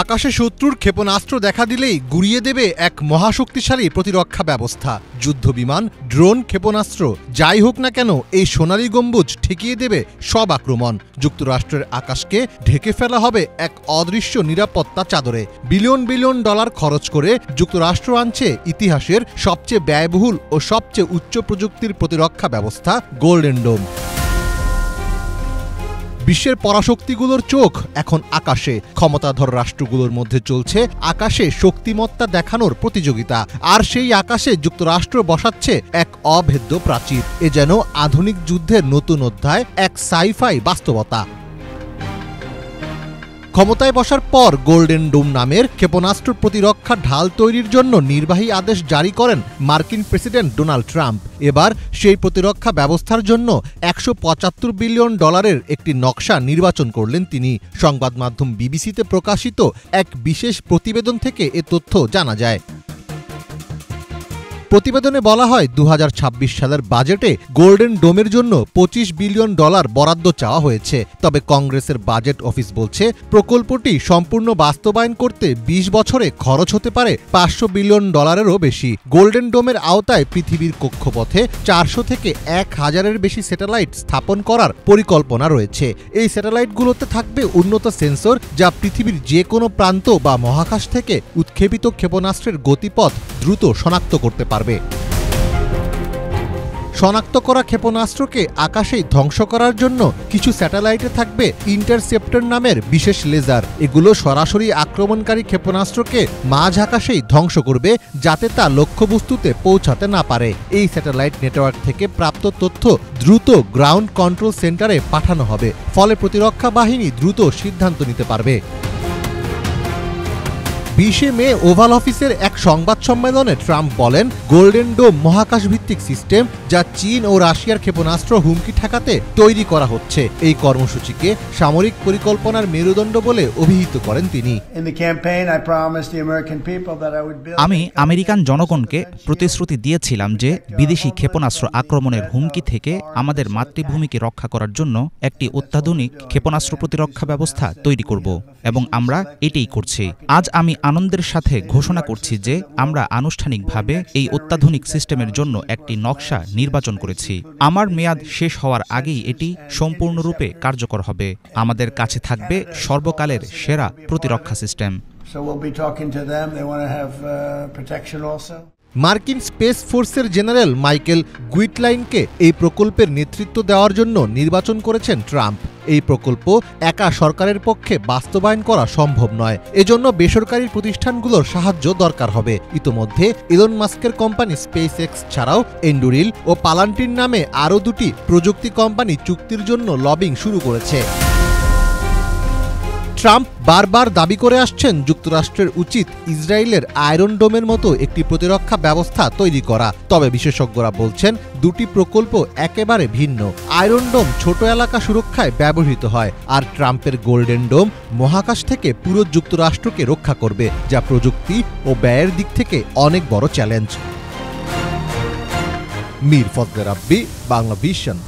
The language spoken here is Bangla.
আকাশে শত্রুর ক্ষেপণাস্ত্র দেখা দিলেই গুড়িয়ে দেবে এক মহাশক্তিশালী প্রতিরক্ষা ব্যবস্থা। যুদ্ধবিমান, ড্রোন, ক্ষেপণাস্ত্র যাই হোক না কেন এই সোনালী গম্বুজ ঠেকিয়ে দেবে সব আক্রমণ। যুক্তরাষ্ট্রের আকাশকে ঢেকে ফেলা হবে এক অদৃশ্য নিরাপত্তা চাদরে। বিলিয়ন বিলিয়ন ডলার খরচ করে যুক্তরাষ্ট্র আনছে ইতিহাসের সবচেয়ে ব্যয়বহুল ও সবচেয়ে উচ্চ প্রযুক্তির প্রতিরক্ষা ব্যবস্থা গোল্ডেন ডোম। বিশ্বের পরাশক্তিগুলোর চোখ এখন আকাশে। ক্ষমতাধর রাষ্ট্রগুলোর মধ্যে চলছে আকাশে শক্তিমত্তা দেখানোর প্রতিযোগিতা, আর সেই আকাশে যুক্তরাষ্ট্র বসাচ্ছে এক অভেদ্য প্রাচীর। এ যেন আধুনিক যুদ্ধের নতুন অধ্যায়, এক সাইফাই বাস্তবতা। ক্ষমতায় বসার পর গোল্ডেন ডোম নামের ক্ষেপণাস্ত্র প্রতিরক্ষা ঢাল তৈরির জন্য নির্বাহী আদেশ জারি করেন মার্কিন প্রেসিডেন্ট ডোনাল্ড ট্রাম্প। এবার সেই প্রতিরক্ষা ব্যবস্থার জন্য $175 বিলিয়ন একটি নকশা নির্বাচন করলেন তিনি। সংবাদ মাধ্যম বিবিসিতে প্রকাশিত এক বিশেষ প্রতিবেদন থেকে এ তথ্য জানা যায়। প্রতিবেদনে বলা হয় 2026 সালের বাজেটে গোল্ডেন ডোমের জন্য $25 বিলিয়ন বরাদ্দ চাওয়া হয়েছে। তবে কংগ্রেসের বাজেট অফিস বলছে প্রকল্পটি সম্পূর্ণ বাস্তবায়ন করতে 20 বছরে খরচ হতে পারে $500 বিলিয়ন বেশি। গোল্ডেন ডোমের আওতায় পৃথিবীর কক্ষপথে 400 থেকে 1000-এর বেশি স্যাটেলাইট স্থাপন করার পরিকল্পনা রয়েছে। এই স্যাটেলাইটগুলোতে থাকবে উন্নত সেন্সর, যা পৃথিবীর যে কোনো প্রান্ত বা মহাকাশ থেকে উৎক্ষেপিত ক্ষেপণাস্ত্রের গতিপথ দ্রুত শনাক্ত করতে পারবে। শনাক্ত করা ক্ষেপণাস্ত্রকে আকাশেই ধ্বংস করার জন্য কিছু স্যাটেলাইটে থাকবে ইন্টারসেপ্টর নামের বিশেষ লেজার। এগুলো সরাসরি আক্রমণকারী ক্ষেপণাস্ত্রকে মাঝ আকাশেই ধ্বংস করবে, যাতে তা লক্ষ্যবস্তুতে পৌঁছাতে না পারে। এই স্যাটেলাইট নেটওয়ার্ক থেকে প্রাপ্ত তথ্য দ্রুত গ্রাউন্ড কন্ট্রোল সেন্টারে পাঠানো হবে, ফলে প্রতিরক্ষা বাহিনী দ্রুত সিদ্ধান্ত নিতে পারবে। 20 মে ওভাল অফিসের এক সংবাদ সম্মেলনে ট্রাম্প বলেন, গোল্ডেন ডোম মহাকাশ ভিত্তিক সিস্টেম, যা চীন ও রাশিয়ার ক্ষেপণাস্ত্র হুমকি ঠেকাতে তৈরি করা হচ্ছে। এই কর্মসূচিকে সামরিক পরিকল্পনার মেরুদণ্ড বলে অভিহিত করেন তিনি। আমি আমেরিকান জনগণকে প্রতিশ্রুতি দিয়েছিলাম যে বিদেশি ক্ষেপণাস্ত্র আক্রমণের হুমকি থেকে আমাদের মাতৃভূমিকে রক্ষা করার জন্য একটি অত্যাধুনিক ক্ষেপণাস্ত্র প্রতিরক্ষা ব্যবস্থা তৈরি করব, এবং আমরা এটাই করছি। আজ আমি আনন্দের সাথে ঘোষণা করছি যে আমরা আনুষ্ঠানিকভাবে এই অত্যাধুনিক সিস্টেমের জন্য একটি নকশা নির্বাচন করেছি। আমার মেয়াদ শেষ হওয়ার আগেই এটি সম্পূর্ণরূপে কার্যকর হবে। আমাদের কাছে থাকবে সর্বকালের সেরা প্রতিরক্ষা সিস্টেম। মার্কিন স্পেস ফোর্সের জেনারেল মাইকেল গুইটলাইনকে এই প্রকল্পের নেতৃত্ব দেওয়ার জন্য নির্বাচন করেছেন ট্রাম্প। এই প্রকল্প একা সরকারের পক্ষে বাস্তবায়ন করা সম্ভব নয়, এজন্য বেসরকারি প্রতিষ্ঠানগুলোর সাহায্য দরকার হবে। ইতোমধ্যে ইলন মাস্কের কোম্পানি স্পেস এক্স ছাড়াও এন্ডুরিল ও পালান্টিন নামে আরও 2টি প্রযুক্তি কোম্পানি চুক্তির জন্য লবিং শুরু করেছে। ট্রাম্প বারবার দাবি করে আসছেন যুক্তরাষ্ট্রের উচিত ইসরায়েলের আয়রন ডোমের মতো একটি প্রতিরক্ষা ব্যবস্থা তৈরি করা। তবে বিশেষজ্ঞরা বলছেন 2টি প্রকল্প একেবারে ভিন্ন। আয়রন ডোম ছোট এলাকা সুরক্ষায় ব্যবহৃত হয়, আর ট্রাম্পের গোল্ডেন ডোম মহাকাশ থেকে পুরো যুক্তরাষ্ট্রকে রক্ষা করবে, যা প্রযুক্তি ও ব্যয়ের দিক থেকে অনেক বড় চ্যালেঞ্জ। মীর ফজলে রাব্বি, বাংলা ভিশন।